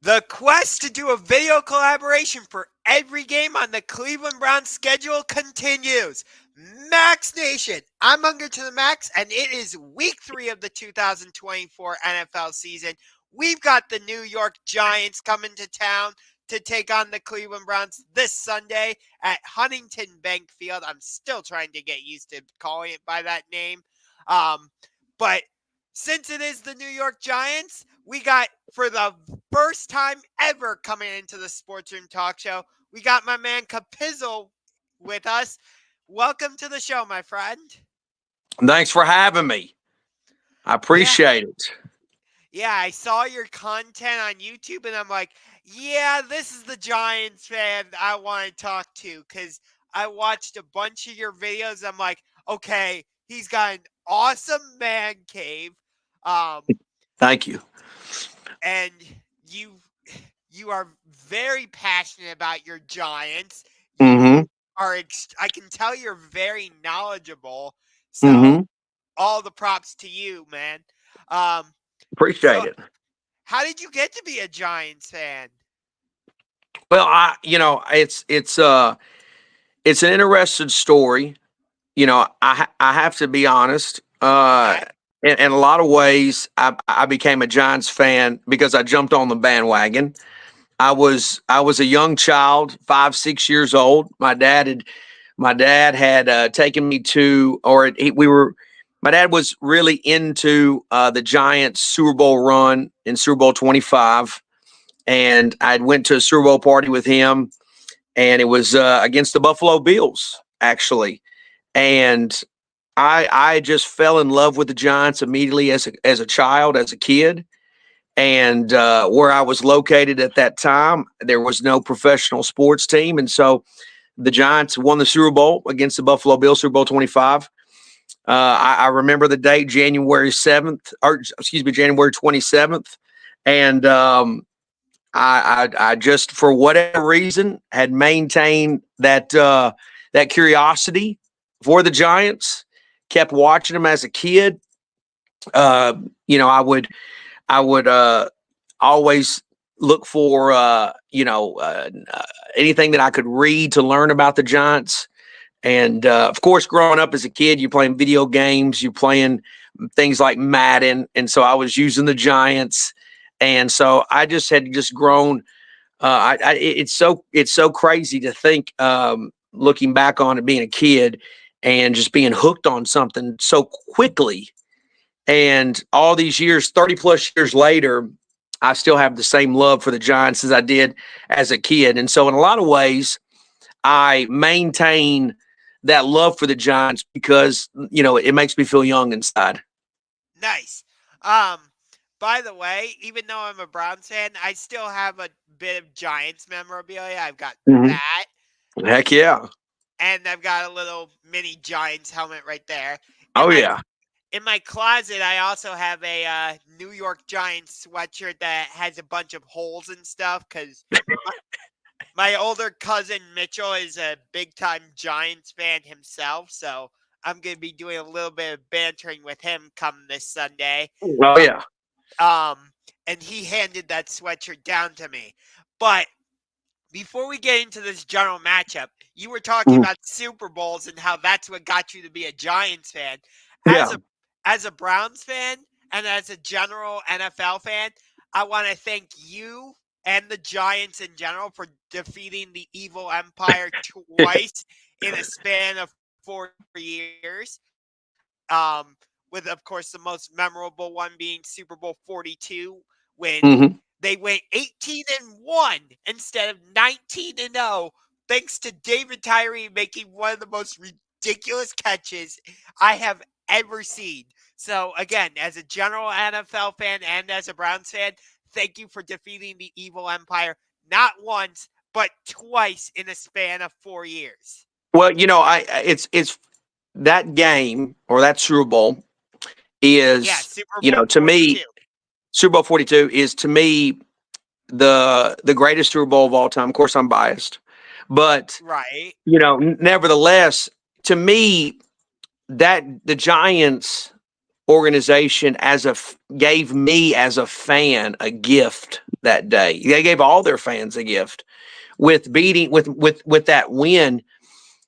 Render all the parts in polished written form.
The quest to do a video collaboration for every game on the Cleveland Browns schedule continues. Max Nation, I'm Unger to the Max, and it is week 3 of the 2024 NFL season. We've got the New York Giants coming to town to take on the Cleveland Browns this Sunday at Huntington Bank Field. I'm still trying to get used to calling it by that name. But since it is the New York Giants, we got, for the first time ever coming into the SportsRoom talk show, we got my man Copizzle with us. Welcome to the show, my friend. Thanks for having me. I appreciate it. Yeah, I saw your content on YouTube, and I'm like, yeah, this is the Giants fan I want to talk to, because I watched a bunch of your videos. I'm like, okay, he's got an awesome man cave. Thank you. And you are very passionate about your Giants. Mm-hmm. I can tell you're very knowledgeable. So all the props to you, man. Appreciate it. How did you get to be a Giants fan? Well, it's an interesting story. I have to be honest. In a lot of ways, I became a Giants fan because I jumped on the bandwagon. I was a young child, 5, 6 years old. My dad had taken me to, my dad was really into the Giants Super Bowl run in Super Bowl 25, and I went to a Super Bowl party with him, and it was against the Buffalo Bills, actually, and I just fell in love with the Giants immediately as a child, as a kid. And where I was located at that time, there was no professional sports team. And so the Giants won the Super Bowl against the Buffalo Bills, Super Bowl 25. I remember the date, January 27th. And I just, for whatever reason, had maintained that curiosity for the Giants. Kept watching them as a kid. I would always look for anything that I could read to learn about the Giants. And of course, growing up as a kid, you're playing video games, you're playing things like Madden, and so I was using the Giants, and so I just had grown. It's so crazy to think, looking back on it, being a kid and just being hooked on something so quickly. And all these years, 30 plus years later, I still have the same love for the Giants as I did as a kid. And so in a lot of ways, I maintain that love for the Giants because, it makes me feel young inside. Nice. By the way, even though I'm a Browns fan, I still have a bit of Giants memorabilia. I've got that. Heck yeah. And I've got a little mini Giants helmet right there. Yeah. In my closet, I also have a New York Giants sweatshirt that has a bunch of holes and stuff because my older cousin Mitchell is a big-time Giants fan himself, so I'm going to be doing a little bit of bantering with him come this Sunday. Oh, yeah. And he handed that sweatshirt down to me. But before we get into this general matchup, you were talking about Super Bowls and how that's what got you to be a Giants fan. As a Browns fan and as a general NFL fan, I want to thank you and the Giants in general for defeating the evil empire twice in a span of 4 years. With, of course, the most memorable one being Super Bowl 42 when they went 18-1 instead of 19-0, thanks to David Tyree making one of the most ridiculous catches I have ever seen. So again, as a general NFL fan and as a Browns fan, thank you for defeating the evil empire not once but twice in a span of 4 years. Well, it's that game or that Super Bowl is Super Bowl to 42. me, Super Bowl 42 is to me the greatest Super Bowl of all time. Of course, I'm biased, but nevertheless, to me, that the Giants organization gave me as a fan a gift that day. They gave all their fans a gift with beating with that win.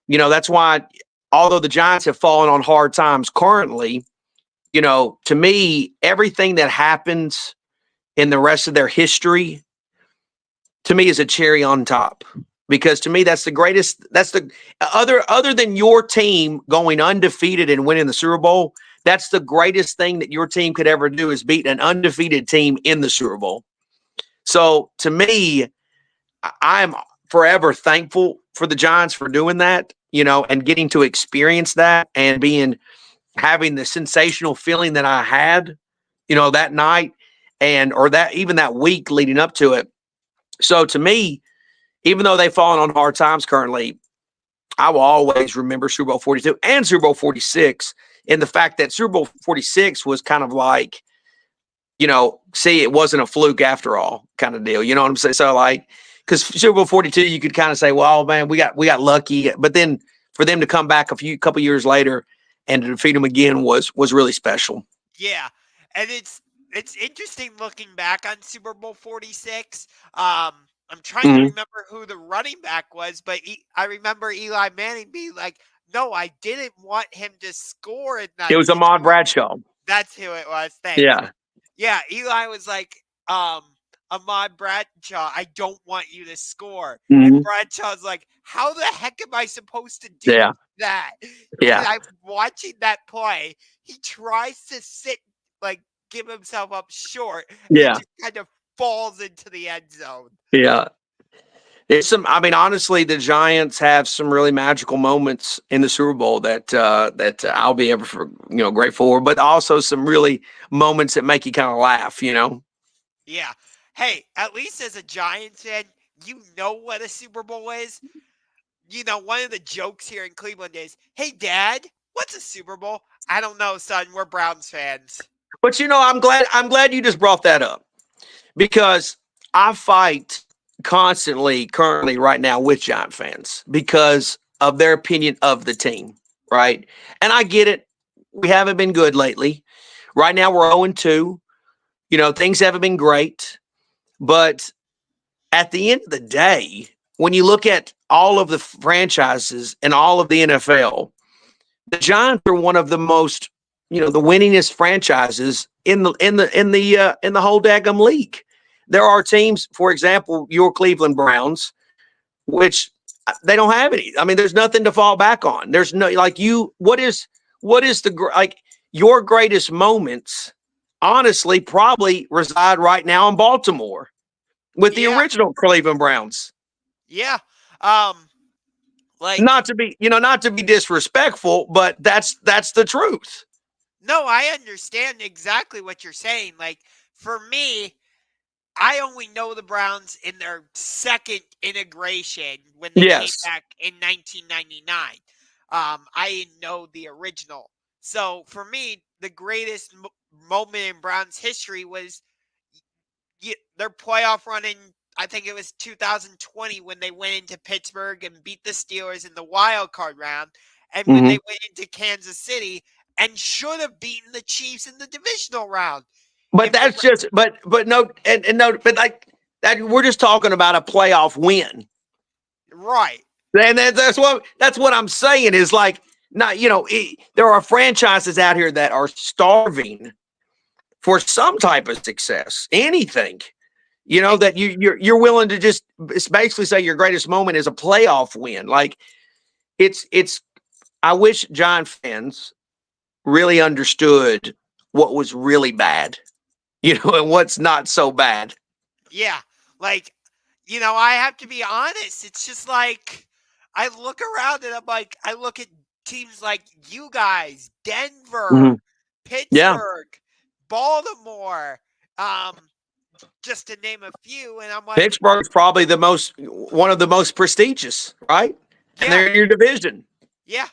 That's why, although the Giants have fallen on hard times currently, to me, everything that happens in the rest of their history, to me, is a cherry on top. Because to me, that's the greatest. That's the other than your team going undefeated and winning the Super Bowl. That's the greatest thing that your team could ever do, is beat an undefeated team in the Super Bowl. So to me, I am forever thankful for the Giants for doing that, and getting to experience that and having the sensational feeling that I had, that night or that even that week leading up to it. So to me, even though they've fallen on hard times currently, I will always remember Super Bowl 42 and Super Bowl 46, and the fact that Super Bowl 46 was kind of like, see, it wasn't a fluke after all kind of deal. You know what I'm saying? So because Super Bowl 42, you could kind of say, well, man, we got lucky. But then for them to come back couple years later and to defeat them again was really special. Yeah, and it's interesting looking back on Super Bowl 46. I'm trying to remember who the running back was, but I remember Eli Manning being like, "No, I didn't want him to score in that." It was Ahmad Bradshaw. That's who it was. Thanks. Yeah. Eli was like, Ahmad Bradshaw, I don't want you to score. And Bradshaw's like, how the heck am I supposed to do that? Yeah. And I'm watching that play. He tries to give himself up short. And he just kind of falls into the end zone. Yeah. Honestly, the Giants have some really magical moments in the Super Bowl that I'll be ever grateful for, but also some really moments that make you kind of laugh, Yeah. Hey, at least as a Giants fan, you know what a Super Bowl is. One of the jokes here in Cleveland is, "Hey, Dad, what's a Super Bowl?" I don't know, son. We're Browns fans. But I'm glad you just brought that up, because I fight constantly currently right now with Giant fans because of their opinion of the team, right? And I get it. We haven't been good lately. Right now we're 0-2. Things haven't been great. But at the end of the day, when you look at all of the franchises and all of the NFL, the Giants are one of the most, the winningest franchises in the whole daggum league. There are teams, for example, your Cleveland Browns, which they don't have any. There's nothing to fall back on. There's no what is your greatest moments? Honestly, probably reside right now in Baltimore with the original Cleveland Browns. Yeah. Not to be disrespectful, but that's the truth. No, I understand exactly what you're saying. For me, I only know the Browns in their second integration when they came back in 1999. I didn't know the original. So for me, the greatest moment in Browns history was their playoff run in, I think it was 2020, when they went into Pittsburgh and beat the Steelers in the wild card round, and when they went into Kansas City and should have beaten the Chiefs in the divisional round. But that's just, but no, and no, but that we're just talking about a playoff win, right? And that's what I'm saying is there are franchises out here that are starving for some type of success, anything, that you're willing to just basically say your greatest moment is a playoff win. I wish Giant fans really understood what was really bad, and what's not so bad. Yeah. I have to be honest. It's just I look around and I look at teams like you guys, Denver, Pittsburgh, Baltimore, just to name a few. And I'm like, Pittsburgh's probably one of the most prestigious, right? And they're in your division. Yeah.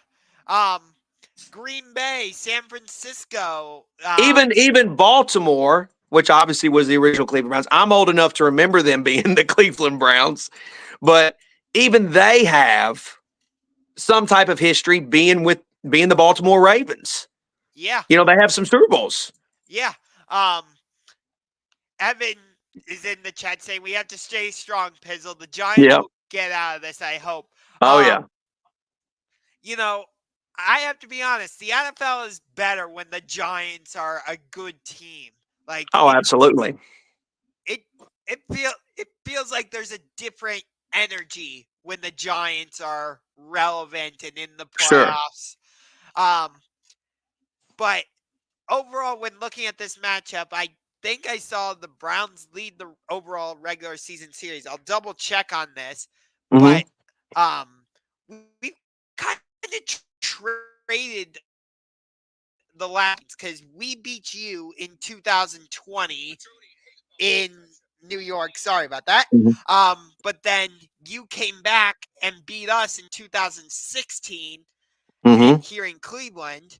Green Bay, San Francisco. Even Baltimore, which obviously was the original Cleveland Browns. I'm old enough to remember them being the Cleveland Browns, but even they have some type of history being the Baltimore Ravens. Yeah. They have some Super Bowls. Yeah. Evan, is in the chat saying we have to stay strong, Pizzle. The Giants Yep. will get out of this, I hope. Oh yeah. You know, I have to be honest. The NFL is better when the Giants are a good team. Like Oh, absolutely. it it feels like there's a different energy when the Giants are relevant and in the Sure. playoffs. But overall, when looking at this matchup, I think I saw the Browns lead the overall regular season series. I'll double check on this, Mm-hmm. but we kind of traded the last because we beat you in 2020 in New York. Sorry about that. Mm-hmm. But then you came back and beat us in 2016 Mm-hmm. here in Cleveland.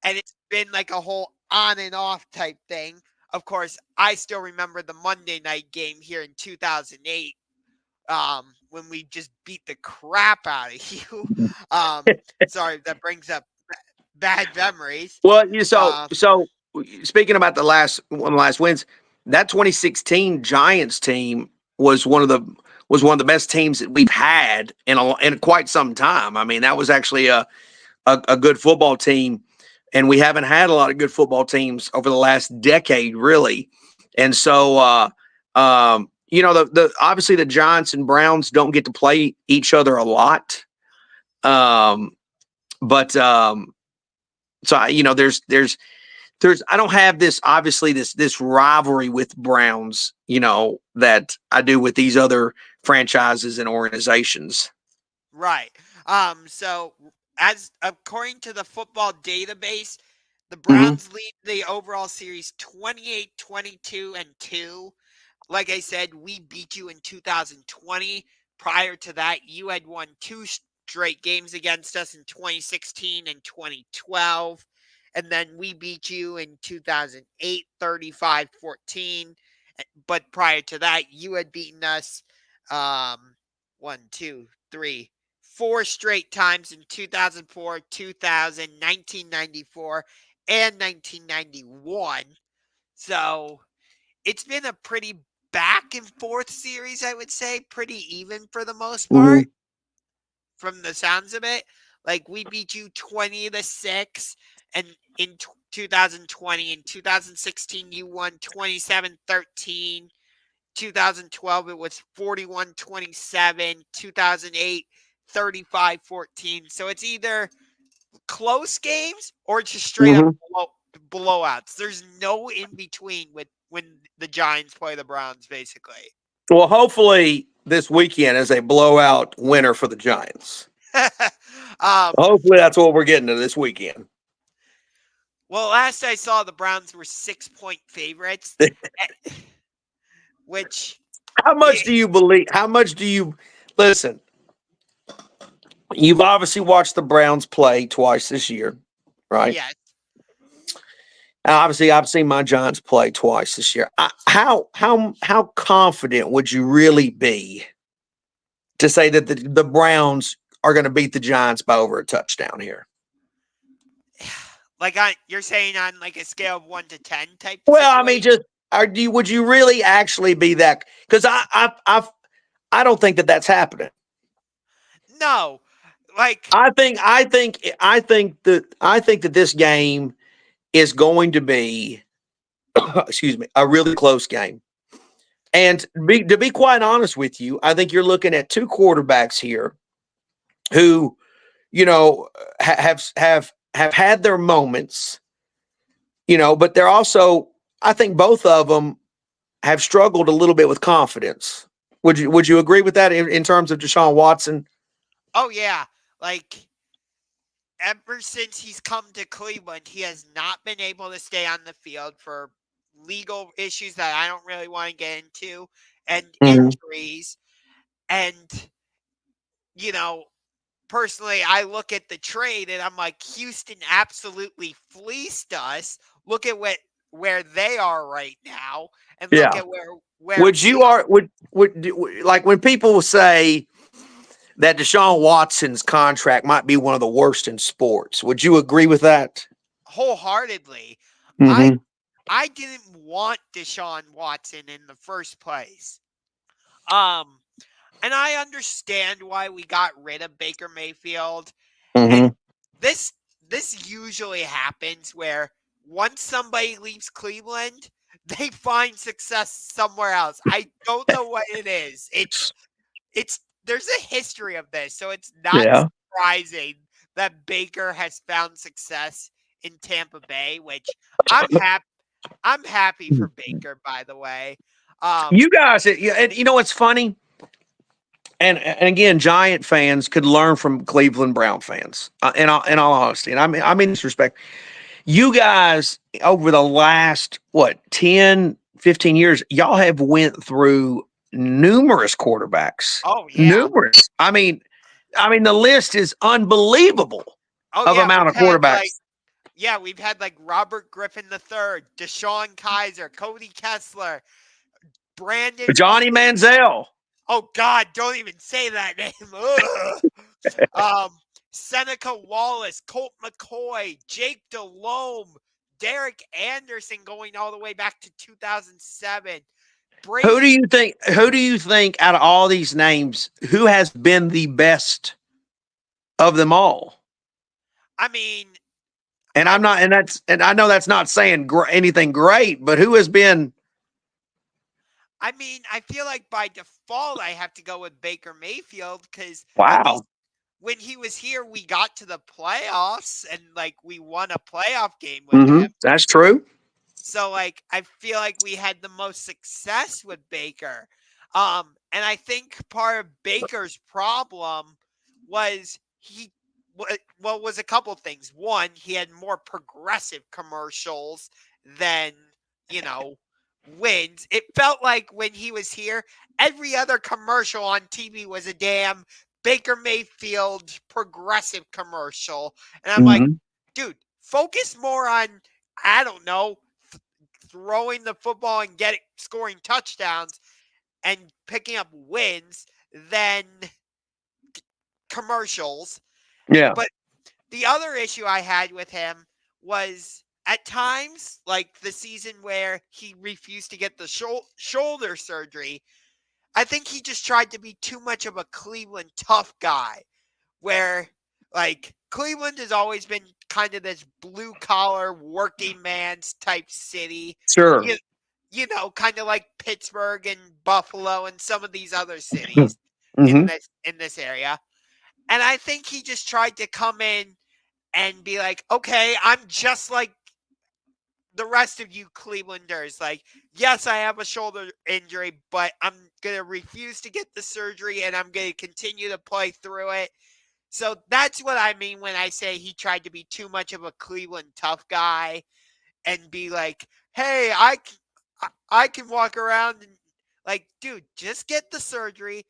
And it's been like a whole on and off type thing. Of course, I still remember the Monday night game here in 2008 when we just beat the crap out of you. Sorry, that brings up bad memories. Well, so Um, speaking about one of the last wins, that 2016 Giants team was one of the best teams that we've had in quite some time. I mean, that was actually a good football team, and we haven't had a lot of good football teams over the last decade, really. And so, the obviously the Giants and Browns don't get to play each other a lot, but so there's I don't have this obviously this rivalry with Browns, that I do with these other franchises and organizations. right. So as according to the football database, the Mm-hmm. Browns lead the overall series 28-22-2. Like I said, we beat you in 2020. Prior to that, you had won 2 straight games against us in 2016 and 2012. And then we beat you in 2008, 35-14. But prior to that, you had beaten us um, 4 straight times in 2004, 2000, 1994, and 1991. So it's been a pretty back and forth series, I would say, pretty even for the most Mm-hmm. part, from the sounds of it. Like we beat you 20-6, and in 2020, in 2016, you won 27-13. 2012, it was 41-27. 2008, 35-14. So it's either close games or just straight up Mm-hmm. blowouts. There's no in between with when the Giants play the Browns, basically. Well, hopefully this weekend is a blowout winner for the Giants. um, Hopefully that's what we're getting to this weekend. well, last I saw, the Browns were 6-point favorites, which How much do you believe? How much do you listen? You've obviously watched the Browns play twice this year, right? yes. Obviously, I've seen my Giants play twice this year. How confident would you really be to say that the Browns are going to beat the Giants by over a touchdown here? Like you're saying on like a scale of 1 to 10 type Well, I mean, situation? just would you really actually be that? Because I don't think that that's happening. No. Like I think that this game is going to be, excuse me, a really close game. And to be quite honest with you, I think you're looking at two quarterbacks here who, have had their moments, but they're also, I think both of them have struggled a little bit with confidence. Would you agree with that in terms of Deshaun Watson? oh yeah, like ever since he's come to Cleveland, he has not been able to stay on the field for legal issues that I don't really want to get into and Mm-hmm. injuries. And, you know, personally, I look at the trade and I'm like, Houston absolutely fleeced us. Look at where they are right now, and look Yeah. at where Would we you are would like when people say that Deshaun Watson's contract might be one of the worst in sports? Would you agree with that? wholeheartedly. I Mm-hmm. I didn't want Deshaun Watson in the first place. And I understand why we got rid of Baker Mayfield. And this usually happens where once somebody leaves Cleveland, they find success somewhere else. I don't know what it is. It's there's a history of this, so it's not surprising that Baker has found success in Tampa Bay, which I'm happy for Baker, by the way. You guys, you know what's funny? And again, Giant fans could learn from Cleveland Brown fans. In all honesty, and I mean this respect. You guys over the last 10, 15 years, y'all have went through numerous quarterbacks. Oh yeah, numerous. I mean, the list is unbelievable of amount of quarterbacks. We've had like Robert Griffin III, Deshaun Kaiser, Cody Kessler, Brandon Johnny Manziel. Oh God, don't even say that name. Seneca Wallace, Colt McCoy, Jake Delhomme, Derek Anderson going all the way back to 2007. Who do you think out of all these names, who has been the best of them all? I mean, and I know that's not saying anything great, but who has been? I mean, I feel like by default I have to go with Baker Mayfield because when he was here, we got to the playoffs and like we won a playoff game with him. That's true. So like I feel like we had the most success with Baker. And I think part of Baker's problem was was a couple things. One, he had more progressive commercials than, wins. It felt like when he was here, every other commercial on TV was a damn Baker Mayfield progressive commercial. And I'm like, dude, focus more on, I don't know, throwing the football and scoring touchdowns and picking up wins than commercials. Yeah. But the other issue I had with him was at times, like the season where he refused to get the shoulder surgery, I think he just tried to be too much of a Cleveland tough guy, where like Cleveland has always been kind of this blue collar working man's type city. Sure. Kind of like Pittsburgh and Buffalo and some of these other cities in this area. And I think he just tried to come in and be like, okay, I'm just like the rest of you Clevelanders. Like, yes, I have a shoulder injury, but I'm going to refuse to get the surgery and I'm going to continue to play through it. So that's what I mean when I say he tried to be too much of a Cleveland tough guy and be like, hey, I can walk around and like, dude, just get the surgery,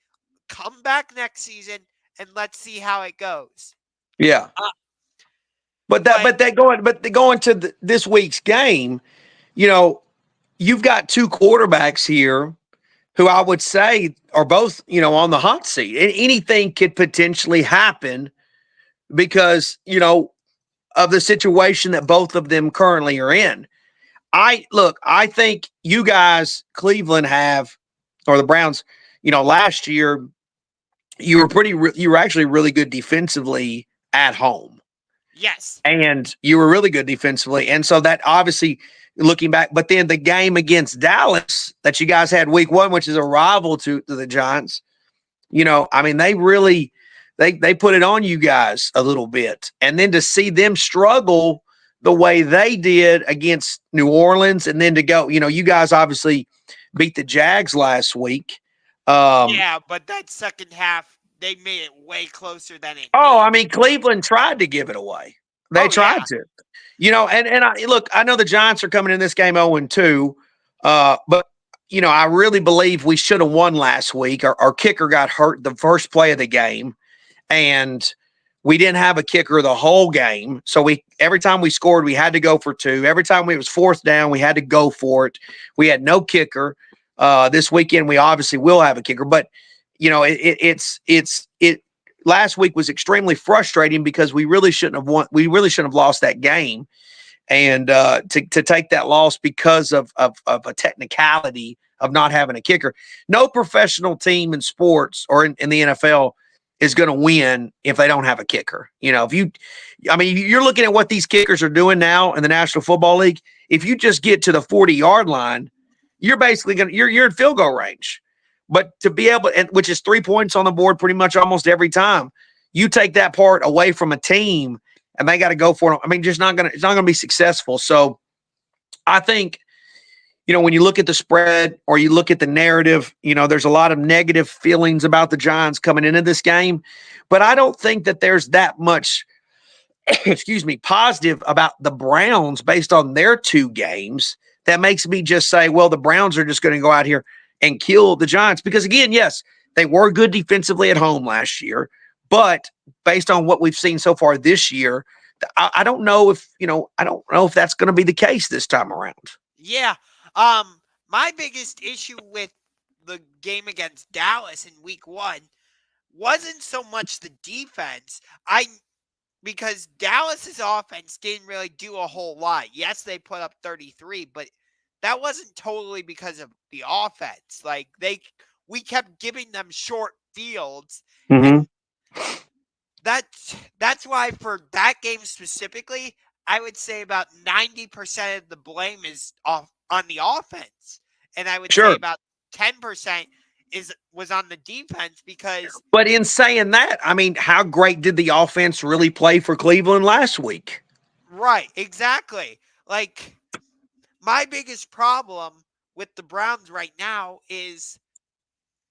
come back next season, and let's see how it goes. Yeah. But going to this week's game, you've got two quarterbacks here who I would say are both, on the hot seat. Anything could potentially happen because, of the situation that both of them currently are in. I think you guys, Cleveland or the Browns, last year, you were actually really good defensively at home. Yes. And you were really good defensively. And so that obviously looking back, but then the game against Dallas that you guys had week 1, which is a rival to the Giants, they really, they put it on you guys a little bit. And then to see them struggle the way they did against New Orleans and then to go, you guys obviously beat the Jags last week. Yeah, but that second half, they made it way closer than it. Cleveland tried to give it away. They tried to, I know the Giants are coming in this game 0-2, but I really believe we should have won last week. Our kicker got hurt the first play of the game, and we didn't have a kicker the whole game. So every time we scored, we had to go for 2. Every time it was fourth down, we had to go for it. We had no kicker. This weekend, we obviously will have a kicker, but last week was extremely frustrating because we really shouldn't have won. We really shouldn't have lost that game. and to take that loss because of a technicality of not having a kicker. No professional team in sports or in the NFL is going to win if they don't have a kicker. You're looking at what these kickers are doing now in the National Football League. If you just get to the 40-yard line, you're basically you're in field goal range. But to be able, and which is 3 points on the board pretty much almost every time, you take that part away from a team and they got to go for it. It's not gonna be successful. So I think, when you look at the spread or you look at the narrative, there's a lot of negative feelings about the Giants coming into this game, but I don't think that there's that much, positive about the Browns based on their 2 games that makes me just say, well, the Browns are just going to go out here and kill the Giants. Because again, yes, they were good defensively at home last year, but based on what we've seen so far this year, I don't know if that's going to be the case this time around. Yeah. My biggest issue with the game against Dallas in week 1 wasn't so much the defense. Because Dallas's offense didn't really do a whole lot. Yes, they put up 33, but that wasn't totally because of the offense. Like we kept giving them short fields, and that's why for that game specifically, I would say about 90% of the blame is on the offense, and I would say about 10% was on the defense. Because but in saying that, how great did the offense really play for Cleveland last week? Right, exactly. Like, my biggest problem with the Browns right now is,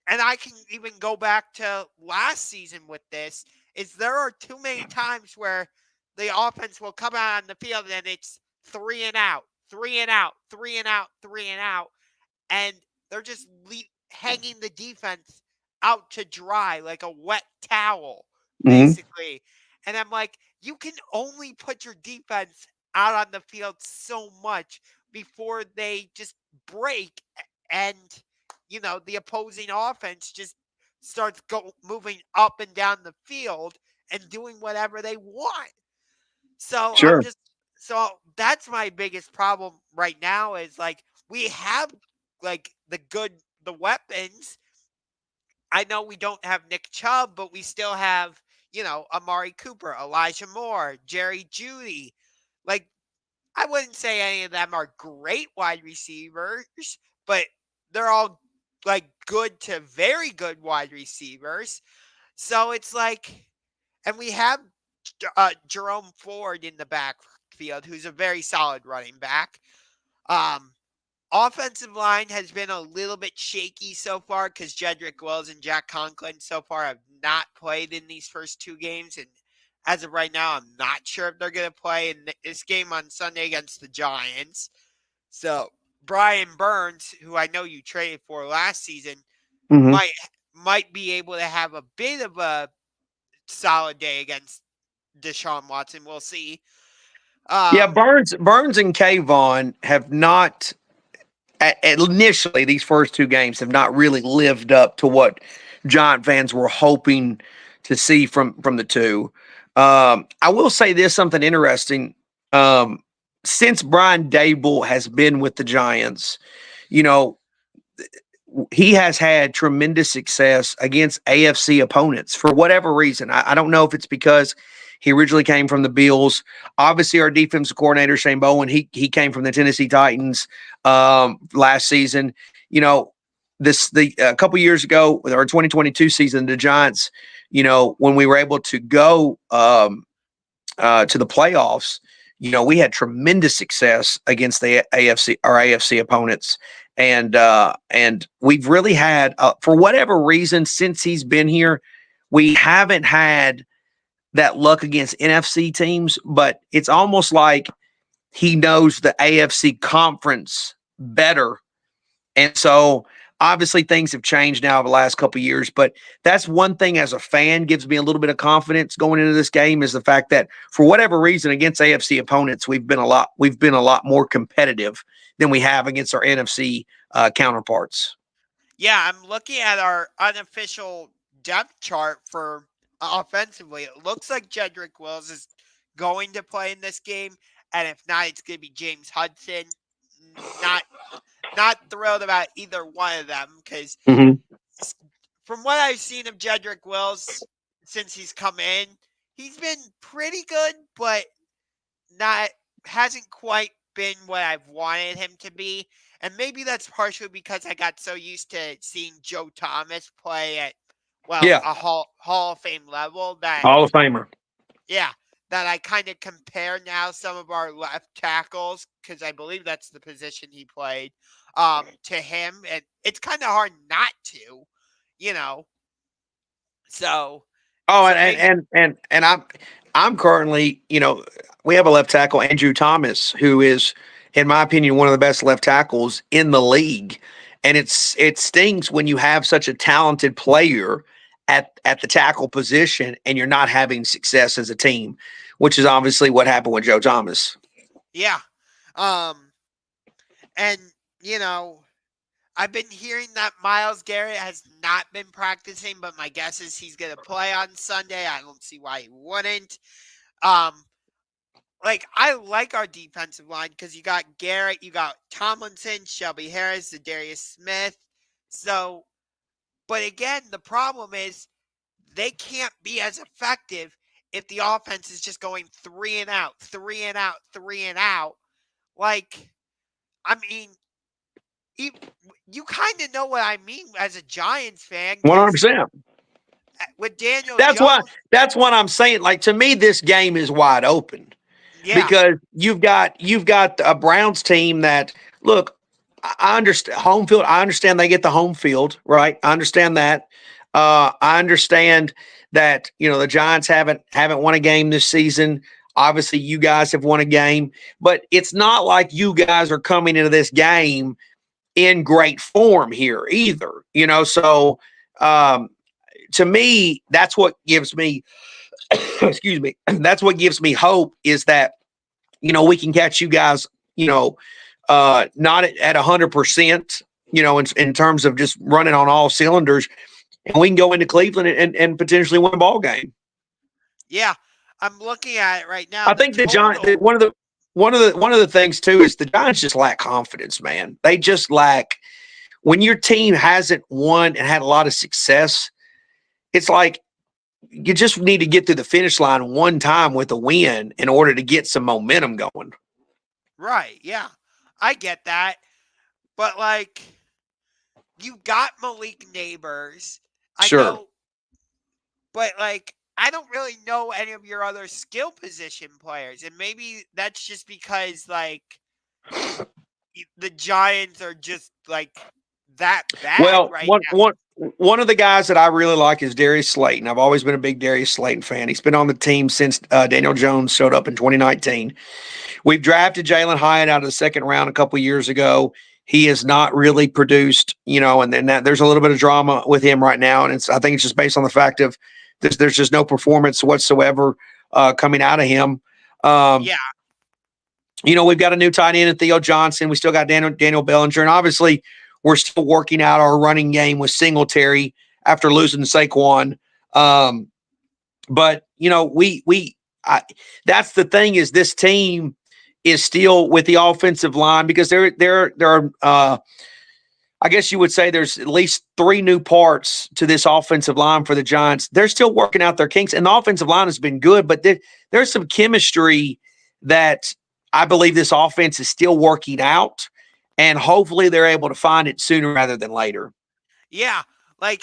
and I can even go back to last season with this, is there are too many times where the offense will come out on the field and it's 3 and out, 3 and out, 3 and out, 3 and out, and they're just hanging the defense out to dry like a wet towel, basically. And I'm like, you can only put your defense out on the field so much before they just break, and the opposing offense just starts moving up and down the field and doing whatever they want. So so that's my biggest problem right now is, like, we have like the weapons. I know we don't have Nick Chubb, but we still have, Amari Cooper, Elijah Moore, Jerry Jeudy. Like, I wouldn't say any of them are great wide receivers, but they're all like good to very good wide receivers. So it's like, and we have Jerome Ford in the backfield, who's a very solid running back. Offensive line has been a little bit shaky so far because Jedrick Wills and Jack Conklin so far have not played in these first 2 games. And as of right now, I'm not sure if they're going to play in this game on Sunday against the Giants. So Brian Burns, who I know you traded for last season, might be able to have a bit of a solid day against Deshaun Watson. We'll see. Burns and Kayvon have not, initially, these first 2 games have not really lived up to what Giant fans were hoping to see from the 2. I will say this, something interesting. Since Brian Dable has been with the Giants, he has had tremendous success against AFC opponents for whatever reason. I don't know if it's because he originally came from the Bills. Obviously, our defensive coordinator, Shane Bowen, he came from the Tennessee Titans last season. A couple years ago, with our 2022 season, the Giants, when we were able to go to the playoffs, we had tremendous success against our AFC opponents. And we've really had, for whatever reason, since he's been here, we haven't had that luck against NFC teams, but it's almost like he knows the AFC conference better. And so obviously things have changed now over the last couple of years, but that's one thing as a fan gives me a little bit of confidence going into this game, is the fact that for whatever reason against AFC opponents, we've been a lot more competitive than we have against our NFC counterparts. Yeah, I'm looking at our unofficial depth chart for offensively. It looks like Jedrick Wills is going to play in this game, and if not, it's going to be James Hudson. Not not thrilled about either one of them because Hmm. from what I've seen of Jedrick Wills since he's come in, he's been pretty good, but not hasn't quite been what I've wanted him to be. And maybe that's partially because I got so used to seeing Joe Thomas play at Yeah, a Hall of Fame level that Hall of Famer. yeah, that I kind of compare now some of our left tackles because I believe that's the position he played to him, and it's kind of hard not to, you know. So Oh, so maybe and I'm currently, we have a left tackle, Andrew Thomas, who is, in my opinion, one of the best left tackles in the league. And it stings when you have such a talented player at the tackle position and you're not having success as a team, which is obviously what happened with Joe Thomas. yeah, um, and you know. I've been hearing that Myles Garrett has not been practicing, but my guess is he's going to play on Sunday. I don't see why he wouldn't. Um, I like our defensive line because you got Garrett, you got Tomlinson, Shelby Harris, Darius Smith. So, but again, the problem is they can't be as effective if the offense is just going three and out, three and out, three and out. Like, I mean, you, you kind of know what I mean as a Giants fan because 100%. with Daniel That's why Jones, that's what I'm saying. Like, to me, this game is wide open yeah, because you've got a Browns team that, look, I understand home field. I understand they get the home field, right? I understand that. I understand that the Giants haven't won a game this season. Obviously, you guys have won a game, but it's not like you guys are coming into this game in great form here either. So um, to me, that's what gives me excuse me, that's what gives me hope is that we can catch you guys, not at 100%, in terms of just running on all cylinders, and we can go into Cleveland and potentially win a ball game. yeah. I'm looking at it right now. I The think the Giants. total, One of the things too is the Giants just lack confidence, man. They just lack when your team hasn't won and had a lot of success. It's like you just need to get through the finish line one time with a win in order to get some momentum going. right? Yeah, I get that, but you got Malik Neighbors. I Sure. know, but I don't really know any of your other skill position players, and maybe that's just because the Giants are just that bad Well, right one now. one one of the guys that I really like is Darius Slayton. I've always been a big Darius Slayton fan. He's been on the team since Daniel Jones showed up in 2019. We've drafted Jalen Hyatt out of the second round a couple years ago. He has not really produced, and then there's a little bit of drama with him right now, and I think it's just based on the fact of there's just no performance whatsoever coming out of him. Um, Yeah, we've got a new tight end in Theo Johnson. We still got Daniel Bellinger, and obviously we're still working out our running game with Singletary after losing Saquon. Um, but that's the thing is this team is still with the offensive line because there are I guess you would say there's at least three new parts to this offensive line for the Giants. They're still working out their kinks, and the offensive line has been good, but there's some chemistry that I believe this offense is still working out, and hopefully they're able to find it sooner rather than later. yeah.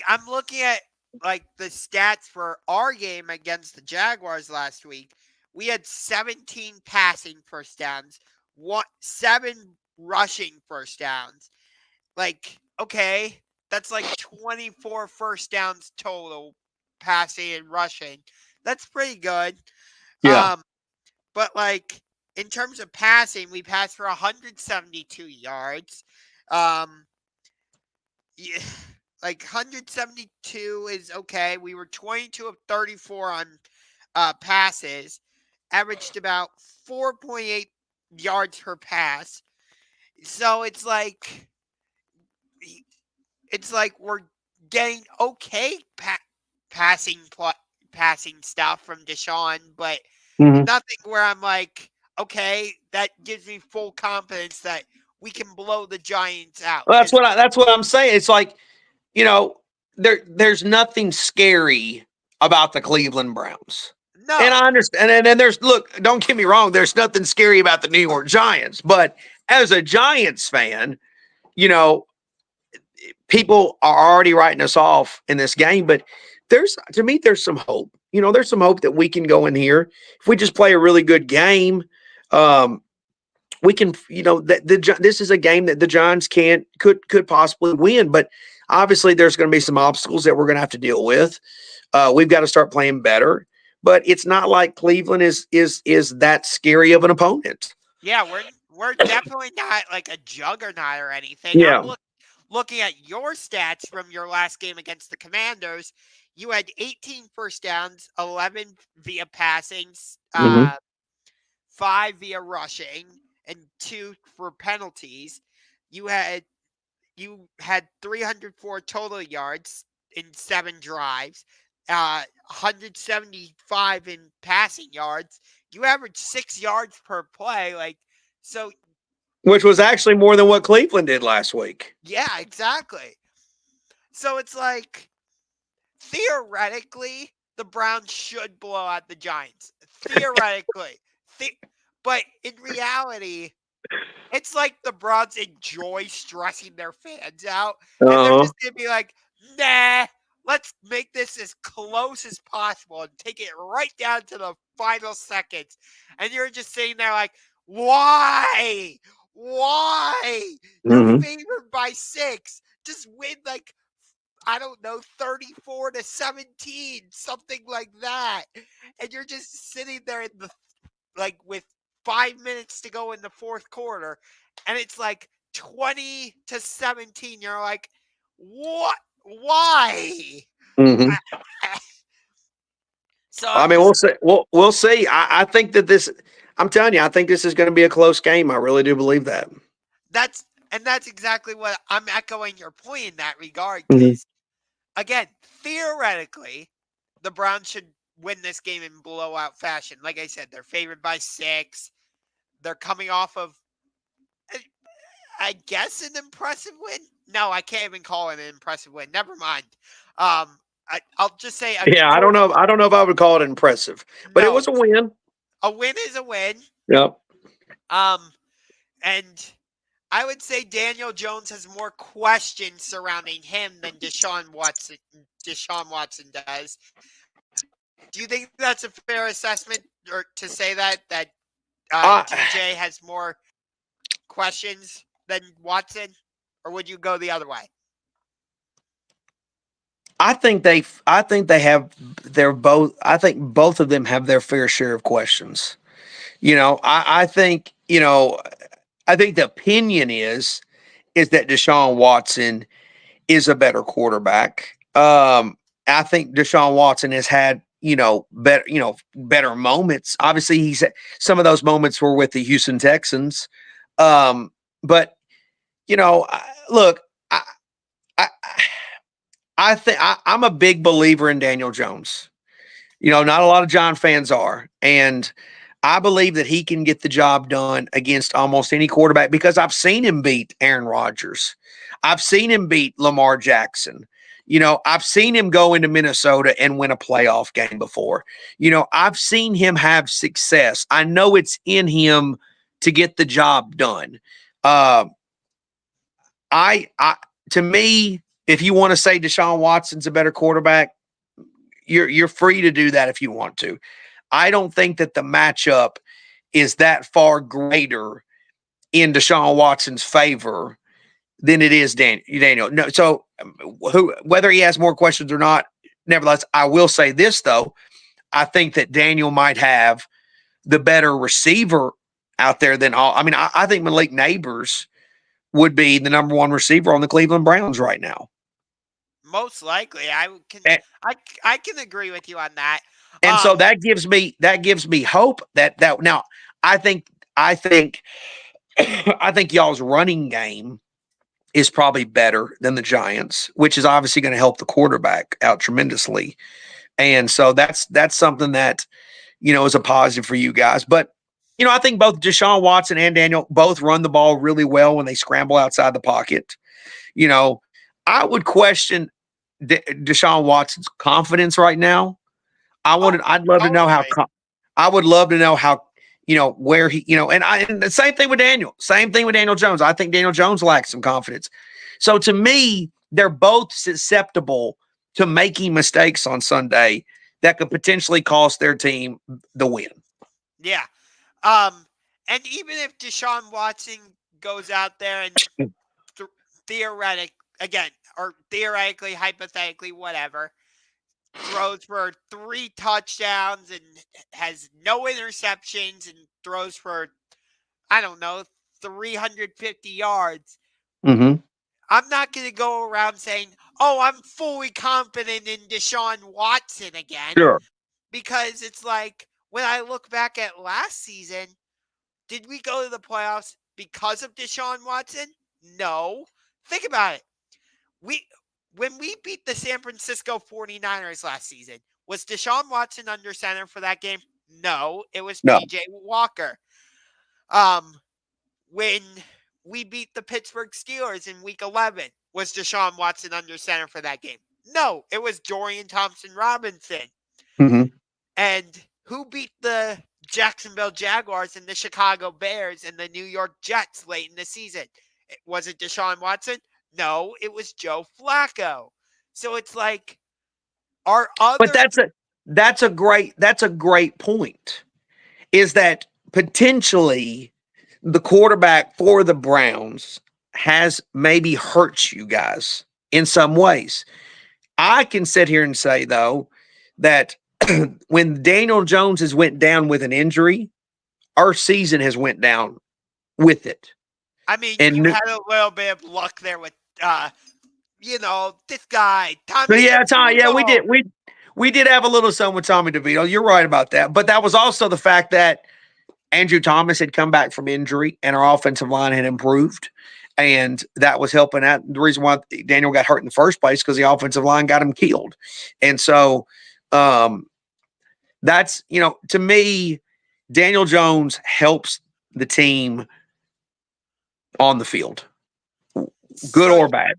I'm looking at the stats for our game against the Jaguars last week. We had 17 passing first downs, 7 rushing first downs. Okay, that's 24 first downs total, passing and rushing. That's pretty good. Yeah. Um, but in terms of passing, we passed for 172 yards. Um, yeah, 172 is okay. We were 22 of 34 on passes, averaged about 4.8 yards per pass. So it's like we're getting okay passing passing stuff from Deshaun, but Mm-hmm. nothing where I'm like, okay, that gives me full confidence that we can blow the Giants out. Well, 'Cause that's what I'm saying. It's like, you know, there's nothing scary about the Cleveland Browns. And no, I understand. And there's, look, don't get me wrong, there's nothing scary about the New York Giants. But as a Giants fan, you know, people are already writing us off in this game. But to me, there's some hope. You know, there's some hope that we can go in here if we just play a really good game. We can, you know, this is a game that the Giants could possibly win, but obviously there's going to be some obstacles that we're going to have to deal with. We've got to start playing better, but it's not like Cleveland is that scary of an opponent. yeah, we're definitely not like a juggernaut or anything. I'm Yeah. looking at your stats from your last game against the Commanders. You had 18 first downs, 11 via passing, Mm-hmm. 5 via rushing, and 2 for penalties. You had 304 total yards in 7 drives, 175 in passing yards. You averaged 6 yards per play, like so. Which was actually more than what Cleveland did last week. Yeah, exactly. So it's like theoretically the Browns should blow out the Giants. Theoretically, but in reality, it's like the Browns enjoy stressing their fans out, and they're Uh-huh. just gonna be like, "Nah, let's make this as close as possible and take it right down to the final seconds." And you're just sitting there like, "Why? Why? You're Mm-hmm. favored by 6. Just win like I don't know, 34-17, something like that." And you're just sitting there in the with 5 minutes to go in the fourth quarter, and it's like 20-17. You're like, what? Why? Mm-hmm. So I I'm mean, just we'll see. I think that I'm telling you, I think this is going to be a close game. I really do believe that. that's exactly what I'm echoing your point in that regard. Mm-hmm. Because again, theoretically, the Browns should win this game in blowout fashion. Like I said, they're favored by 6. They're coming off of, I guess, an impressive win. No, I can't even call it an impressive win. Never mind. I'll just say a Yeah, I don't good. know. I don't know if I would call it impressive, but it No, was a win. a win is a win. Yep. And I would say Daniel Jones has more questions surrounding him than Deshaun Watson. Deshaun Watson does. Do you think that's a fair assessment, or to say that DJ has more questions than Watson, or would you go the other way? I think they have. They're both. I think both of them have their fair share of questions. You know, I think. You know, I think the opinion is that Deshaun Watson is a better quarterback. I think Deshaun Watson has had, better moments. Obviously, some of those moments were with the Houston Texans. But look, I, I, I think I'm a big believer in Daniel Jones. You know, not a lot of John fans are, and I believe that he can get the job done against almost any quarterback because I've seen him beat Aaron Rodgers. I've seen him beat Lamar Jackson. You know, I've seen him go into Minnesota and win a playoff game before. You know, I've seen him have success. I know it's in him to get the job done. I to me, if you want to say Deshaun Watson's a better quarterback, you're free to do that if you want to. I don't think that the matchup is that far greater in Deshaun Watson's favor than it is Daniel. No, so whether he has more questions or not, nevertheless, I will say this though. I think that Daniel might have the better receiver out there than all. I mean, I think Malik Neighbors would be the number one receiver on the Cleveland Browns right now. Most likely, And, I can agree with you on that. and so that gives me hope that now I think I think y'all's running game is probably better than the Giants, which is obviously going to help the quarterback out tremendously. And so that's something that, is a positive for you guys. But I think both Deshaun Watson and Daniel both run the ball really well when they scramble outside the pocket. You know, I would question Deshaun Watson's confidence right now. Oh, I'd love to know totally. I would love to know how, where he, and the same thing with Daniel Jones. I think Daniel Jones lacks some confidence. So to me, they're both susceptible to making mistakes on Sunday that could potentially cost their team the win. Yeah. Um, and even if Deshaun Watson goes out there and th- theoretic again, or theoretically, hypothetically, whatever, throws for 3 touchdowns and has no interceptions and throws for, I don't know, 350 yards. Mm-hmm. I'm not going to go around saying, oh, I'm fully confident in Deshaun Watson again, Sure. because it's like when I look back at last season, did we go to the playoffs because of Deshaun Watson? No. Think about it. We When we beat the San Francisco 49ers last season, was Deshaun Watson under center for that game? No, it was No. PJ Walker. Um, when we beat the Pittsburgh Steelers in week 11, was Deshaun Watson under center for that game? No, it was Dorian Thompson Robinson. Mm-hmm. And who beat the Jacksonville Jaguars and the Chicago Bears and the New York Jets late in the season? Was it Deshaun Watson? No, it was Joe Flacco. So it's like our But other that's a great point. Is that potentially the quarterback for the Browns has maybe hurt you guys in some ways. I can sit here and say though that when Daniel Jones has went down with an injury, our season has went down with it. I mean, you And had a little bit of luck there with this guy, but Tommy yeah, yeah, DeVito. we did have a little something with Tommy DeVito. You're right about that. But that was also the fact that Andrew Thomas had come back from injury and our offensive line had improved. And that was helping out. The reason why Daniel got hurt in the first place because the offensive line got him killed. And so that's, to me, Daniel Jones helps the team on the field, good So or bad.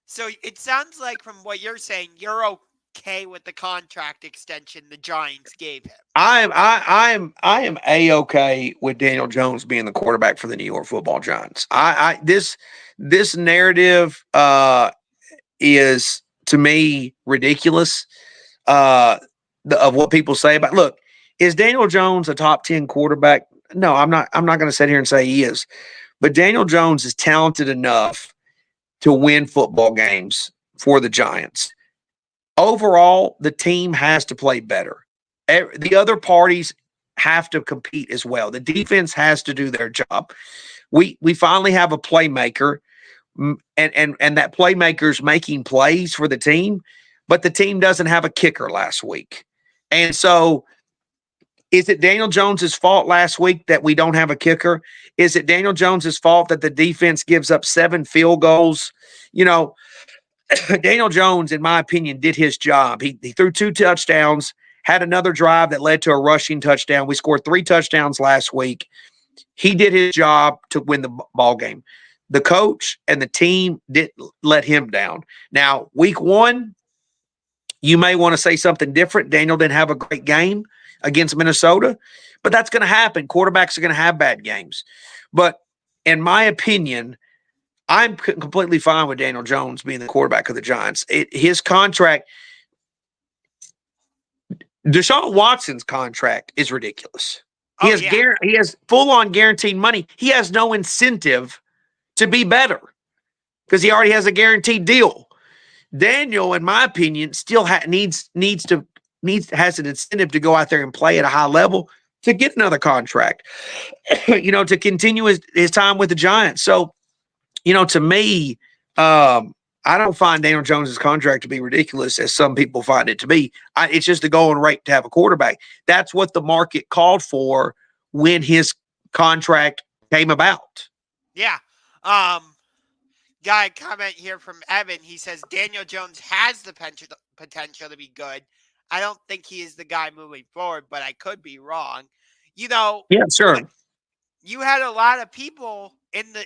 so it sounds like from what you're saying, you're okay with the contract extension the Giants gave him. I am a-okay with Daniel Jones being the quarterback for the New York Football Giants. This narrative is to me ridiculous. Of what people say about look, is Daniel Jones a top 10 quarterback? No, I'm not going to sit here and say he is. But Daniel Jones is talented enough to win football games for the Giants. Overall, the team has to play better. The other parties have to compete as well. The defense has to do their job. We finally have a playmaker, and that playmaker's making plays for the team, but the team doesn't have a kicker last week. And so is it Daniel Jones's fault last week that we don't have a kicker? Is it Daniel Jones's fault that the defense gives up 7 field goals? Daniel Jones, in my opinion, did his job. He threw 2 touchdowns, had another drive that led to a rushing touchdown. We scored 3 touchdowns last week. He did his job to win the ball game. The coach and the team didn't let him down. Now, week 1, you may want to say something different. Daniel didn't have a great game against Minnesota, but that's going to happen. Quarterbacks are going to have bad games. But in my opinion, I'm completely fine with Daniel Jones being the quarterback of the Giants. His contract, Deshaun Watson's contract is ridiculous. Oh yeah. He has full-on guaranteed money. He has no incentive to be better because he already has a guaranteed deal. Daniel, in my opinion, still has an incentive to go out there and play at a high level to get another contract, to continue his time with the Giants. So, to me, I don't find Daniel Jones's contract to be ridiculous as some people find it to be. It's just a going rate to have a quarterback. That's what the market called for when his contract came about. Yeah. Guy comment here from Evan. He says Daniel Jones has the potential to be good. I don't think he is the guy moving forward, but I could be wrong. Yeah, sure. you had a lot of people in the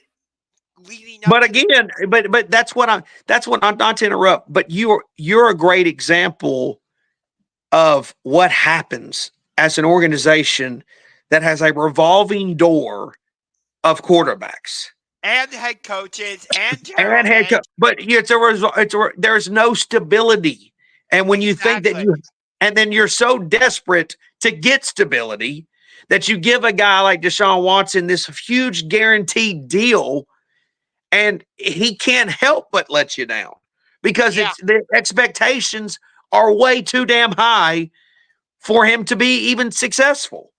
leading up But to the again, but that's what I'm not to interrupt, but you're a great example of what happens as an organization that has a revolving door of quarterbacks and head coaches and general and head managers. coach. But it's a result. There's no stability, and when you think that Exactly. and then you're so desperate to get stability that you give a guy like Deshaun Watson this huge guaranteed deal, and he can't help but let you down because Yeah. it's the expectations are way too damn high for him to be even successful.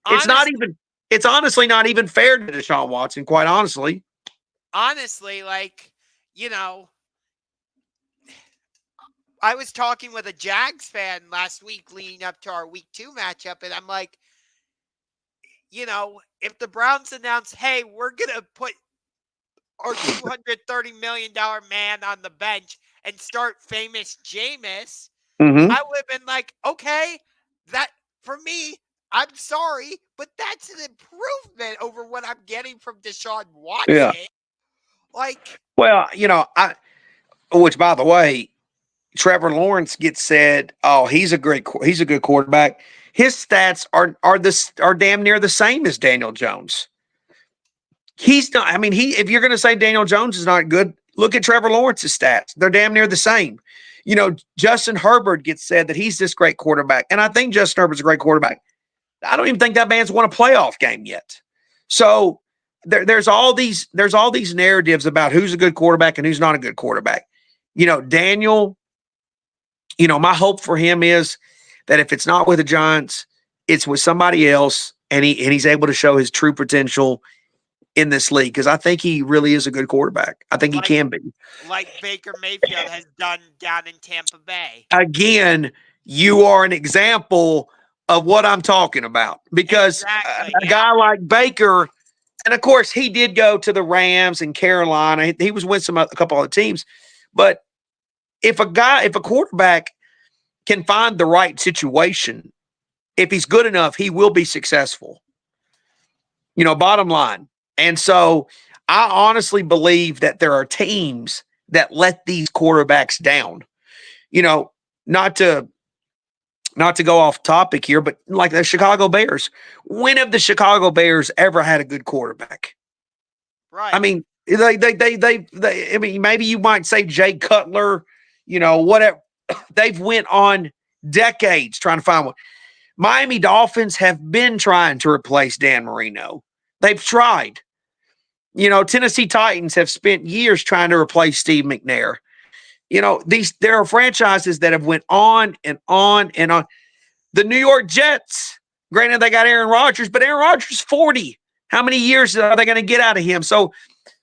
It's not Honest, even. It's honestly not even fair to Deshaun Watson, quite honestly. honestly, like, you know, I was talking with a Jags fan last week leading up to our week 2 matchup, and I'm like, if the Browns announce, hey, we're going to put our $230 million man on the bench and start famous Jameis, Mm-hmm. I would have been like, okay, that for me, I'm sorry, but that's an improvement over what I'm getting from Deshaun Yeah. Watson. Like, Well, which by the way, Trevor Lawrence gets said, "Oh, he's a good quarterback." His stats are damn near the same as Daniel Jones. He's not. I mean, if you're going to say Daniel Jones is not good, look at Trevor Lawrence's stats. They're damn near the same. Justin Herbert gets said that he's this great quarterback, and I think Justin Herbert's a great quarterback. I don't even think that man's won a playoff game yet. So there's all these narratives about who's a good quarterback and who's not a good quarterback. Daniel. My hope for him is that if it's not with the Giants, it's with somebody else, and he's able to show his true potential in this league because I think he really is a good quarterback. I think he like, can be. like Baker Mayfield has done down in Tampa Bay. Again, you are an example of what I'm talking about because Exactly. a Yeah. guy like Baker, and of course he did go to the Rams and Carolina. He was with a couple other teams, but if a quarterback can find the right situation, if he's good enough, he will be successful. Bottom line. And so I honestly believe that there are teams that let these quarterbacks down. You know, not to go off topic here, but like the Chicago Bears. When have the Chicago Bears ever had a good quarterback? I Right. mean, I mean, maybe you might say Jay Cutler, whatever. They've went on decades trying to find one. Miami Dolphins have been trying to replace Dan Marino. They've tried. Tennessee Titans have spent years trying to replace Steve McNair. There are franchises that have went on and on and on. The New York Jets, granted they got Aaron Rodgers, but Aaron Rodgers is 40. How many years are they going to get out of him? So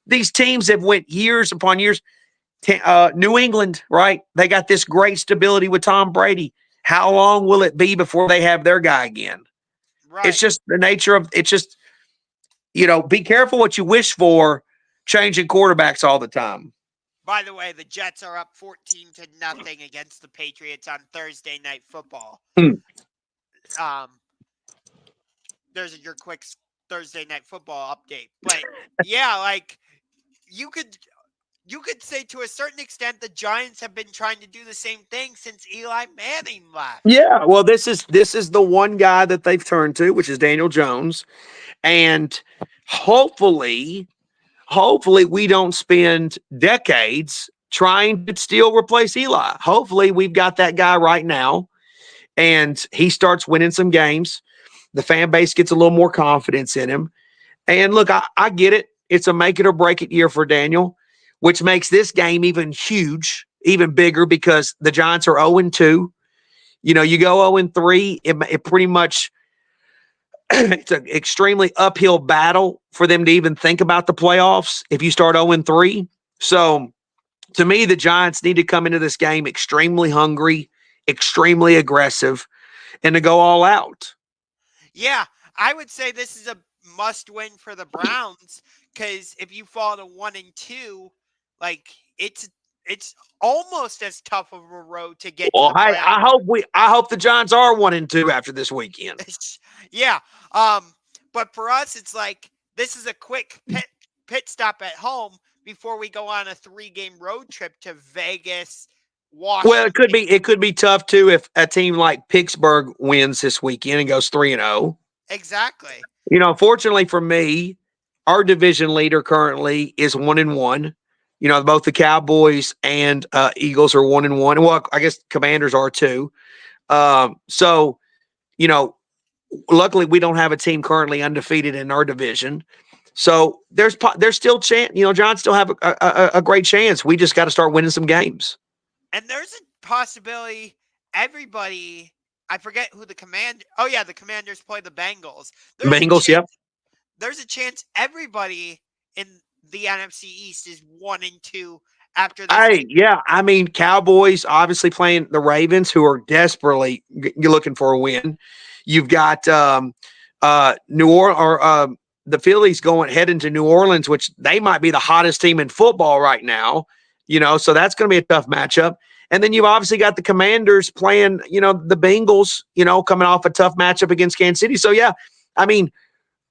these teams have went years upon years. New England, right? They got this great stability with Tom Brady. How long will it be before they have their guy again? It's Right. just the nature of it's just, be careful what you wish for, changing quarterbacks all the time. By the way, the Jets are up 14-0 against the Patriots on Thursday Night Football. Hmm. There's your quick Thursday Night Football update. But yeah, like you could say to a certain extent the Giants have been trying to do the same thing since Eli Manning left. Yeah, well, this is the one guy that they've turned to, which is Daniel Jones, and hopefully we don't spend decades trying to still replace Eli. Hopefully, we've got that guy right now, and he starts winning some games. The fan base gets a little more confidence in him. And look, I get it. It's a make it or break it year for Daniel, which makes this game even even bigger because the Giants are 0-2. You go 0-3, it pretty much it's an extremely uphill battle for them to even think about the playoffs if you start 0-3. So to me, the Giants need to come into this game extremely hungry, extremely aggressive, and to go all out. Yeah, I would say this is a must win for the Browns because if you fall to 1-2, like it's almost as tough of a road to get to Well, the hey, playoffs. I hope the Giants are 1-2 after this weekend. Yeah. But for us, it's like this is a quick pit stop at home before we go on a 3-game road trip to Vegas, Well, Washington. it could be tough too if a team like Pittsburgh wins this weekend and goes 3-0. Exactly. Fortunately for me, our division leader currently is 1-1. Both the Cowboys and Eagles are 1-1. Well, I guess Commanders are too. So, luckily we don't have a team currently undefeated in our division. So there's still chance. John still have a great chance. We just got to start winning some games. And there's a possibility everybody, I forget who the the Commanders play the Bengals. There's a Bengals, chance, yep. There's a chance everybody in the NFC East is 1-2 after this. Hey, yeah. I mean, Cowboys obviously playing the Ravens, who are desperately looking for a win. You've got New Orleans or the Phillies heading to New Orleans, which they might be the hottest team in football right now. So that's going to be a tough matchup. And then you've obviously got the Commanders playing, the Bengals, coming off a tough matchup against Kansas City. So yeah, I mean,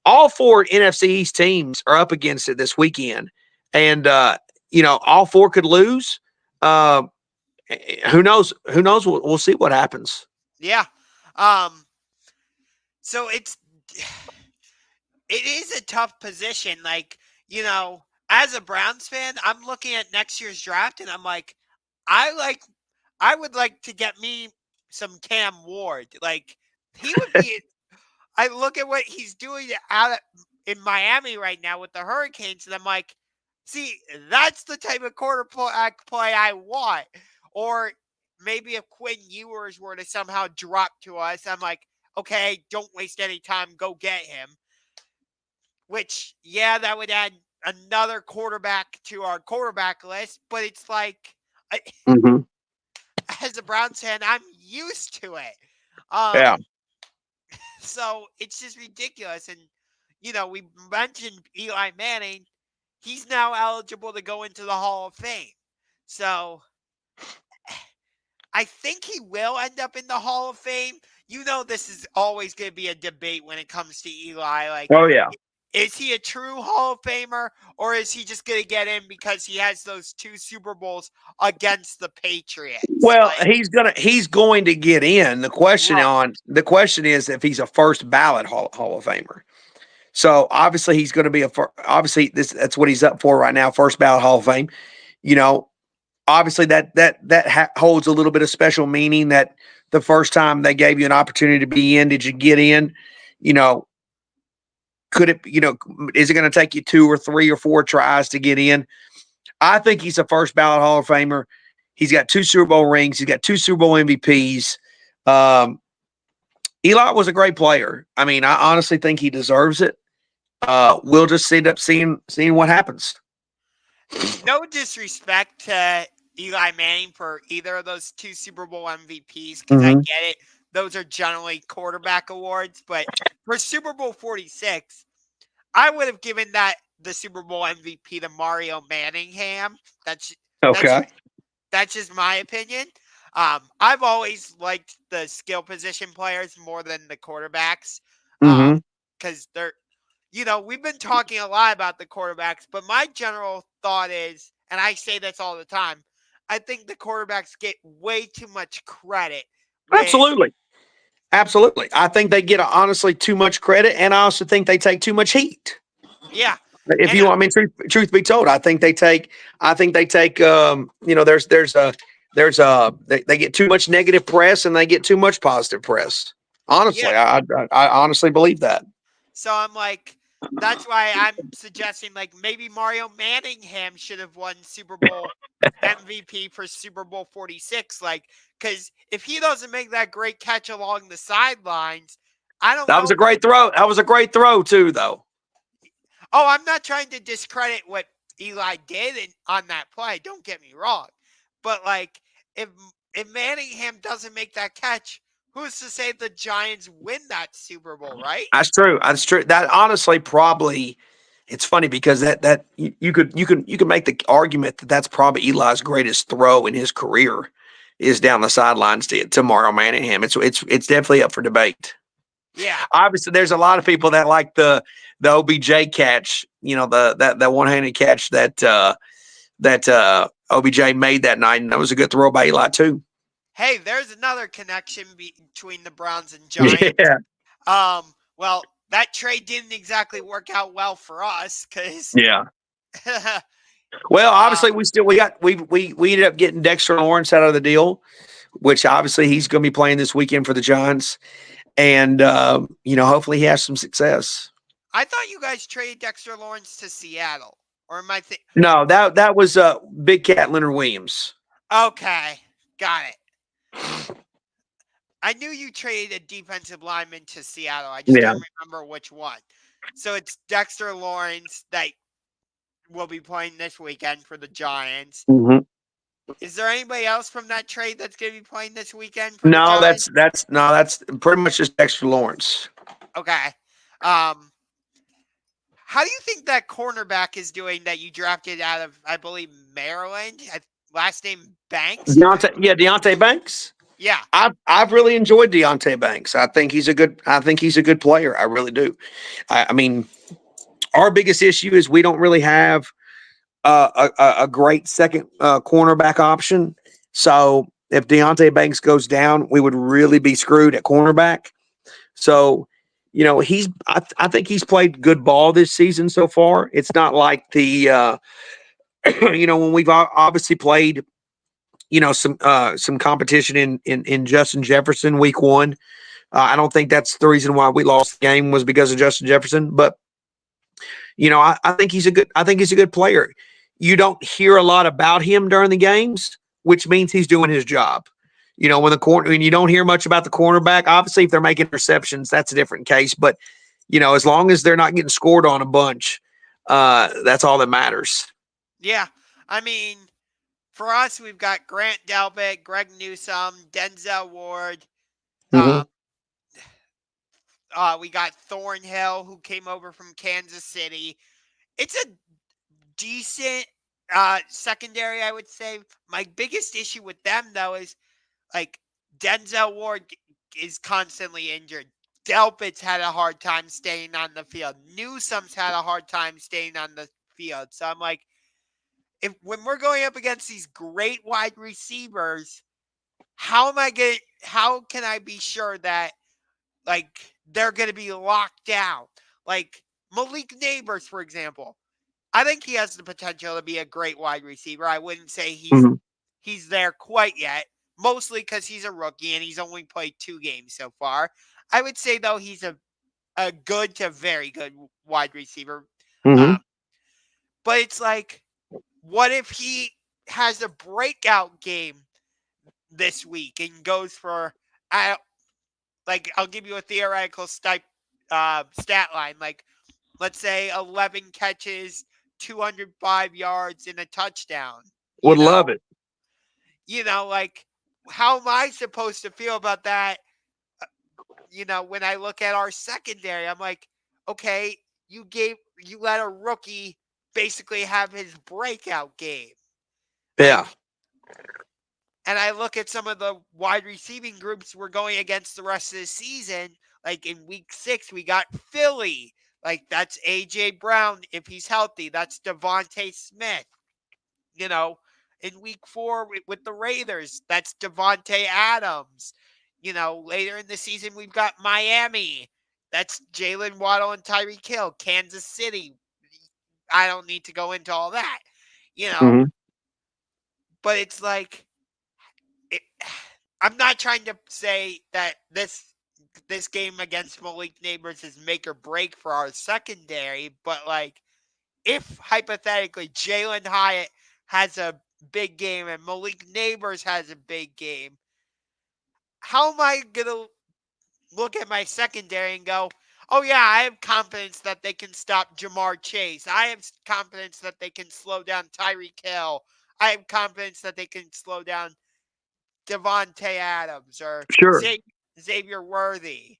all 4 NFC East teams are up against it this weekend, and all 4 could lose. Who knows? Who knows? We'll see what happens. Yeah. So it is a tough position. Like, as a Browns fan, I'm looking at next year's draft and I'm like, I would like to get me some Cam Ward. Like, he would be I look at what he's doing out in Miami right now with the Hurricanes, and I'm like, see, that's the type of quarterback play I want. Or maybe if Quinn Ewers were to somehow drop to us, I'm like, okay, don't waste any time, go get him. Which, yeah, that would add another quarterback to our quarterback list, but it's like, as a Browns fan, I'm used to it. Yeah. So it's just ridiculous. And, we mentioned Eli Manning. He's now eligible to go into the Hall of Fame. So I think he will end up in the Hall of Fame. This is always going to be a debate when it comes to Eli. Like, oh yeah. Is he a true Hall of Famer, or is he just going to get in because he has those 2 Super Bowls against the Patriots? Well, he's going to get in. The question is if he's a first ballot Hall of Famer. So obviously he's going to be that's what he's up for right now, first ballot Hall of Fame. Obviously that holds a little bit of special meaning that the first time they gave you an opportunity to be in, did you get in? Could it, is it going to take you 2 or 3 or 4 tries to get in? I think he's a first ballot Hall of Famer. He's got 2 Super Bowl rings. He's got 2 Super Bowl MVPs. Eli was a great player. I mean, I honestly think he deserves it. We'll just end up seeing what happens. No disrespect to Eli Manning for either of those 2 Super Bowl MVPs, because I get it. Those are generally quarterback awards. But for Super Bowl 46, I would have given the Super Bowl MVP to Mario Manningham. That's just my opinion. I've always liked the skill position players more than the quarterbacks, because they're, we've been talking a lot about the quarterbacks, but my general thought is, and I say this all the time, I think the quarterbacks get way too much credit. Absolutely. I think they get honestly too much credit, and I also think they take too much heat. Yeah. If you want, I mean, truth be told, I think they take, they get too much negative press and they get too much positive press. Honestly, I honestly believe that. So I'm like, that's why I'm suggesting like maybe Mario Manningham should have won Super Bowl MVP for Super Bowl 46. Like, because if he doesn't make that great catch along the sidelines, I don't know. That was a great throw. That was a great throw too, though. Oh, I'm not trying to discredit what Eli did on that play. Don't get me wrong. But like, if Manningham doesn't make that catch, who's to say the Giants win that Super Bowl, right? That's true. That's true. That honestly probably, it's funny because that you could make the argument that that's probably Eli's greatest throw in his career is down the sidelines to Mario Manningham. It's definitely up for debate. Yeah. Obviously, there's a lot of people that like the the OBJ catch, that one-handed catch that OBJ made that night, and that was a good throw by Eli too. Hey, there's another connection between the Browns and Giants. Yeah. Well, that trade didn't exactly work out well for us because. Yeah. Well, obviously we ended up getting Dexter Lawrence out of the deal, which obviously he's going to be playing this weekend for the Giants, and hopefully he has some success. I thought you guys traded Dexter Lawrence to Seattle, or am I No, that was Big Cat Leonard Williams. Okay, got it. I knew you traded a defensive lineman to Seattle. I just don't remember which one. So it's Dexter Lawrence that will be playing this weekend for the Giants. Mm-hmm. Is there anybody else from that trade that's going to be playing this weekend for the Giants? That's pretty much just Dexter Lawrence. Okay. How do you think that cornerback is doing that you drafted out of, I believe, Maryland? Last name Banks? Deontay Banks. Yeah. I've really enjoyed Deontay Banks. I think he's a good player. I really do. I mean, our biggest issue is we don't really have a great second cornerback option. So if Deontay Banks goes down, we would really be screwed at cornerback. So, I think he's played good ball this season so far. It's not like the when we've obviously played some competition in Justin Jefferson week 1. I don't think that's the reason why we lost the game was because of Justin Jefferson, but I think he's a good player. You don't hear a lot about him during the games, which means he's doing his job. When you don't hear much about the cornerback, obviously if they're making interceptions, that's a different case. But as long as they're not getting scored on a bunch, that's all that matters. Yeah, I mean, for us, we've got Grant Delpit, Greg Newsome, Denzel Ward. Mm-hmm. We got Thornhill, who came over from Kansas City. It's a decent secondary, I would say. My biggest issue with them, though, is like Denzel Ward is constantly injured. Delpit's had a hard time staying on the field. Newsome's had a hard time staying on the field. So I'm like, when we're going up against these great wide receivers, how can I be sure that they're going to be locked down? Like Malik Neighbors, for example. I think he has the potential to be a great wide receiver. I wouldn't say he's there quite yet, mostly because he's a rookie and he's only played 2 games so far. I would say, though, he's a good to very good wide receiver. Mm-hmm. But it's like, what if he has a breakout game this week and goes for, I'll give you a theoretical stat line. Like, let's say 11 catches, 205 yards, and a touchdown. Would love it. How am I supposed to feel about that? When I look at our secondary, I'm like, okay, you let a rookie basically have his breakout game. Yeah. And I look at some of the wide receiving groups we're going against the rest of the season. Like in week 6, we got Philly. Like that's A.J. Brown if he's healthy. That's Devontae Smith. In week 4 with the Raiders, that's Devontae Adams. Later in the season, we've got Miami. That's Jalen Waddle and Tyreek Hill. Kansas City. I don't need to go into all that. Mm-hmm. But it's like, I'm not trying to say that this game against Malik Neighbors is make or break for our secondary, but if hypothetically Jalen Hyatt has a big game and Malik Neighbors has a big game, how am I going to look at my secondary and go, oh yeah, I have confidence that they can stop Jamar Chase. I have confidence that they can slow down Tyreek Hill. I have confidence that they can slow down Devontae Adams or Xavier Worthy.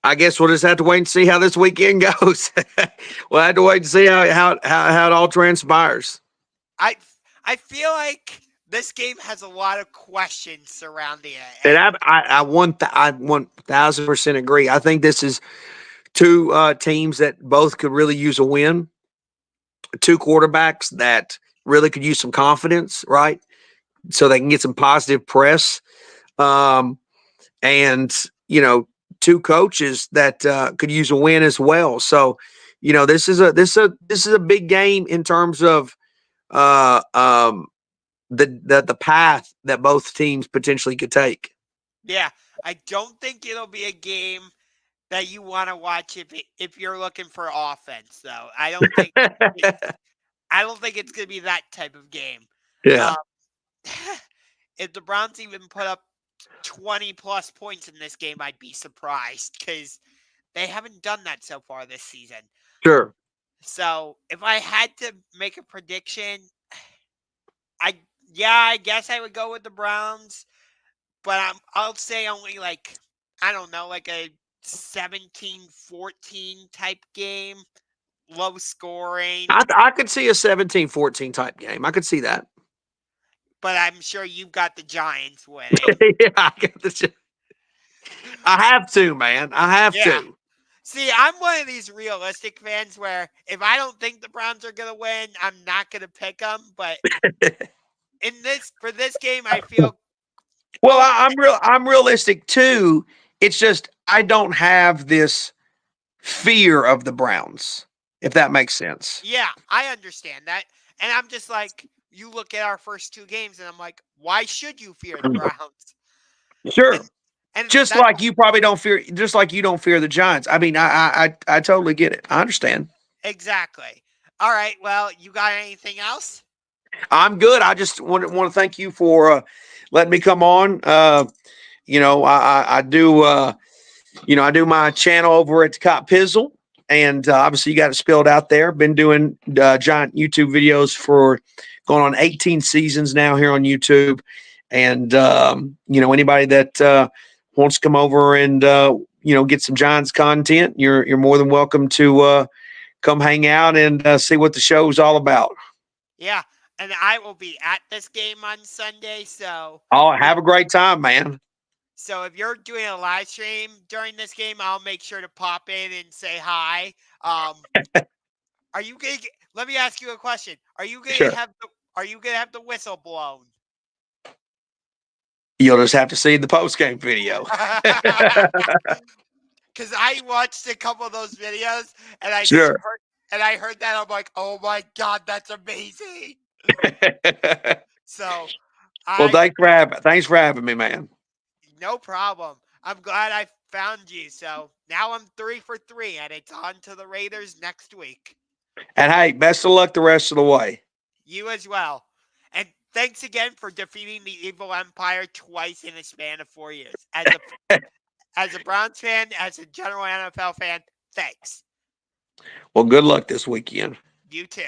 I guess we'll just have to wait and see how this weekend goes. We'll have to wait and see how it all transpires. I feel like this game has a lot of questions surrounding it. And I 1000% agree. I think this is two teams that both could really use a win, two quarterbacks that really could use some confidence, right? So they can get some positive press. Um, and, two coaches that could use a win as well. So, this is a big game in terms of uh, um, the path that both teams potentially could take. Yeah, I don't think it'll be a game that you want to watch if you're looking for offense, though. I don't think it's going to be that type of game. Yeah, Um, if the Browns even put up 20 plus points in this game, I'd be surprised because they haven't done that so far this season. sure. So if I had to make a prediction, I guess I would go with the Browns, but I'll say only I don't know, like a 17-14 type game, low scoring. I could see a 17-14 type game. I could see that. But I'm sure you've got the Giants winning. Yeah, I have to, man. I have Yeah. to. See, I'm one of these realistic fans where if I don't think the Browns are going to win, I'm not going to pick them. But for this game, I feel Well, I'm realistic too. It's just I don't have this fear of the Browns, if that makes sense. Yeah, I understand that. And I'm just like, you look at our first two games, and I'm like, why should you fear the Browns? Sure. And Just like you probably don't fear, just like you don't fear the Giants. I mean, I totally get it. I understand. exactly. All right. Well, you got anything else? I'm good. I just want to thank you for letting me come on. I do. I do my channel over at Copizzle, and obviously you got it spelled out there. Been doing giant YouTube videos for going on 18 seasons now here on YouTube, and anybody that wants to come over and get some Giants content, you're more than welcome to come hang out and see what the show's all about. Yeah. And I will be at this game on Sunday. So, Oh, have a great time, man. So if you're doing a live stream during this game, I'll make sure to pop in and say hi. Are you gonna? Let me ask you a question. Are you gonna Sure. have the whistle blown? You'll just have to see the post game video. Because I watched a couple of those videos and Sure. I heard that. I'm like, oh my God, that's amazing. So Well, thanks for having me, man. No problem. I'm glad I found you. So now I'm 3 for 3, and it's on to the Raiders next week. And hey, best of luck the rest of the way. You as well. And thanks again for defeating the evil empire twice in a span of 4 years. As a Browns fan, as a general NFL fan, thanks. Well, good luck this weekend. You too.